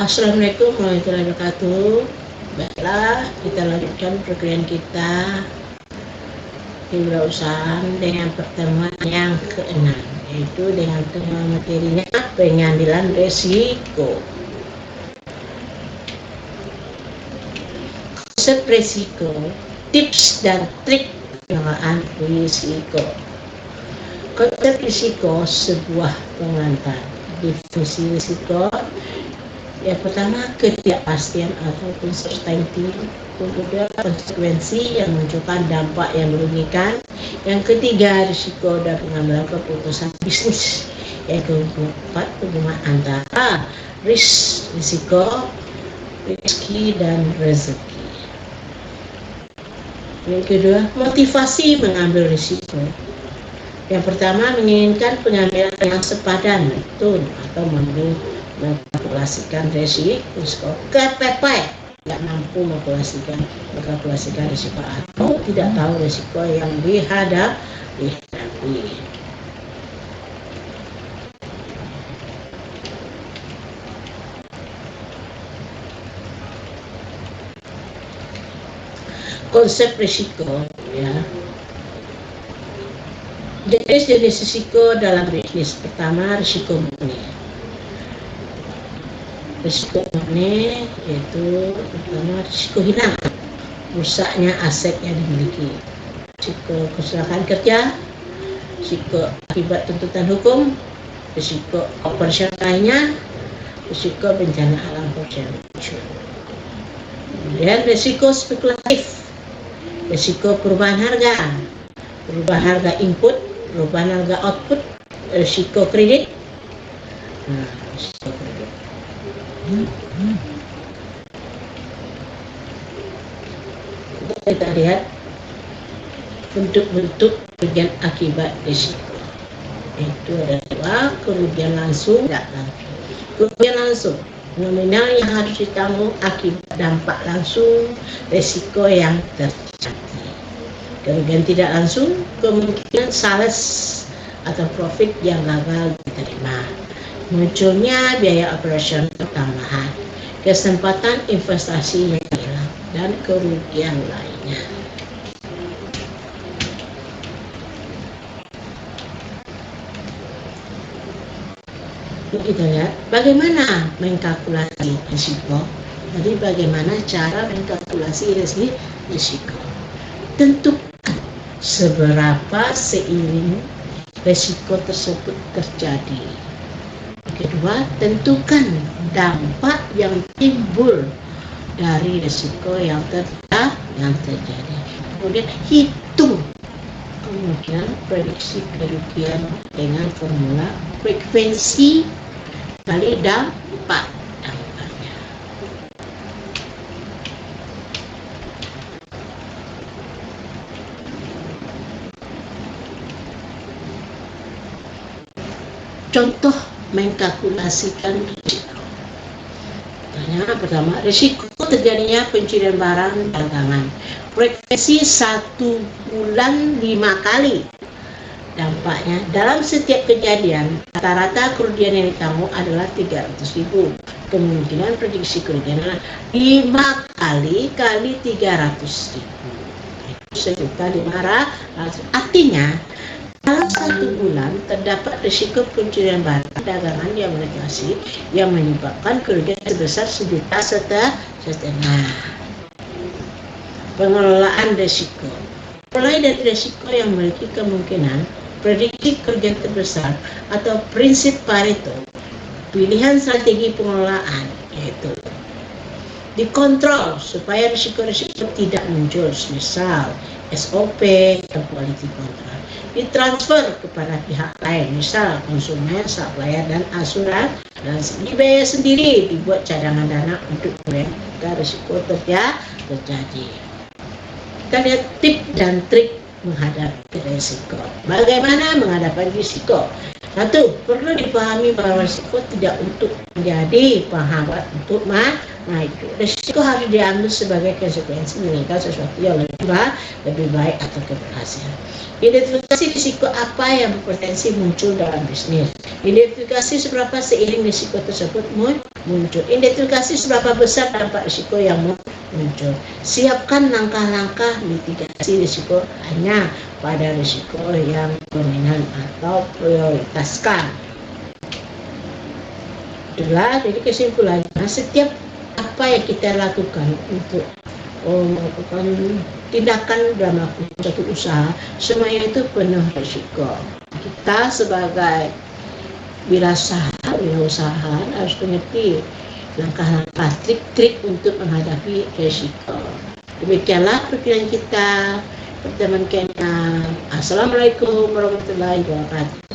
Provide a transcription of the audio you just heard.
Assalamualaikum warahmatullahi wabarakatuh. Baiklah, kita lanjutkan program kita kewirausahaan dengan pertemuan yang ke-6, yaitu dengan tema materinya pengambilan resiko. Konsep resiko, tips dan trik pengelolaan risiko. Konsep risiko sebuah pengantar. Definisi risiko yang pertama, ketidakpastian atau uncertainty. Kemudian konsekuensi yang menunjukkan dampak yang merugikan. Yang ketiga, risiko dan pengambilan keputusan bisnis. Yang keempat, hubungan antara risiko, rezeki dan rezeki. Yang kedua, motivasi mengambil risiko. Yang pertama, menginginkan pengambilan yang sepadan, betul, atau mengkalkulasikan risiko kepepet, tidak mampu mengkalkulasikan risiko atau tidak tahu risiko yang dihadapi. Konsep risiko, ya. Jenis-jenis risiko dalam bisnis. Pertama, risiko murni. Risiko murni yaitu pertama risiko hilang, rusaknya aset yang dimiliki, risiko kecelakaan kerja, risiko akibat tuntutan hukum, risiko operasional lainnya, risiko bencana alam muncul. Kemudian risiko spekulatif, risiko perubahan harga input, perubahan harga output, risiko kredit. Risiko kredit. Kita lihat bentuk-bentuk kerugian akibat risiko. Itu ada dua, kerugian langsung dan langsung. Kerugian langsung, nominal yang harus ditanggung akibat dampak langsung risiko yang terjadi. Kerugian tidak langsung, kemungkinan sales atau profit yang gagal diterima, munculnya biaya operasional tambahan, kesempatan investasi yang hilang, dan kerugian lainnya. Kita lihat bagaimana mengkalkulasi risiko. Jadi bagaimana cara mengkalkulasi risiko. Tentukan seberapa seiring risiko tersebut terjadi. Kedua, tentukan dampak yang timbul dari risiko yang terjadi. Kemudian hitung kemungkinan prediksi kerugian dengan formula frekuensi kali dampaknya. Contoh mengkalkulasikan risiko. Pertama, risiko terjadinya pencurian barang dagangan. Frekuensi 1 bulan 5 kali. Dampaknya, dalam setiap kejadian, rata-rata kerugian yang ditanggung adalah 300.000. Kemungkinan prediksi kerugian adalah 5 kali 300.000. Itu 1.500. Artinya, dalam 1 bulan terdapat risiko pencurian barang dagangan yang menegaskan yang menyebabkan kerugian sebesar 1,5 juta. Pengelolaan risiko. Mulai dari risiko yang memiliki kemungkinan prediksi kerugian terbesar atau prinsip Pareto. Pilihan strategi pengelolaan yaitu dikontrol supaya risiko-risiko tidak muncul, misal SOP atau quality control. Ditransfer kepada pihak lain, misal konsumen, supplier, dan asuransi. Dibayar sendiri, dibuat cadangan dana untuk jika risiko terjadi. Kita lihat tip dan trik menghadapi risiko. Bagaimana menghadapi risiko? 1. Perlu dipahami bahwa risiko tidak untuk menjadi penghambat untuk Nah itu risiko harus diambil sebagai konsekuensi meninggal sesuatu yang lebih baik atau keberhasilan. Identifikasi risiko apa yang berpotensi muncul dalam bisnis. Identifikasi seberapa seiring risiko tersebut muncul. Identifikasi seberapa besar dampak risiko yang muncul. Siapkan langkah-langkah mitigasi risiko hanya pada risiko yang dominan atau prioritaskan. Itulah jadi kesimpulannya, setiap apa yang kita lakukan untuk melakukan tindakan dalam melakukan suatu usaha, semuanya itu penuh risiko. Kita sebagai wirausaha harus mengerti langkah-langkah, trik-trik untuk menghadapi risiko. Demikianlah perkiraan kita. Pertemuan kita. Assalamualaikum warahmatullahi wabarakatuh.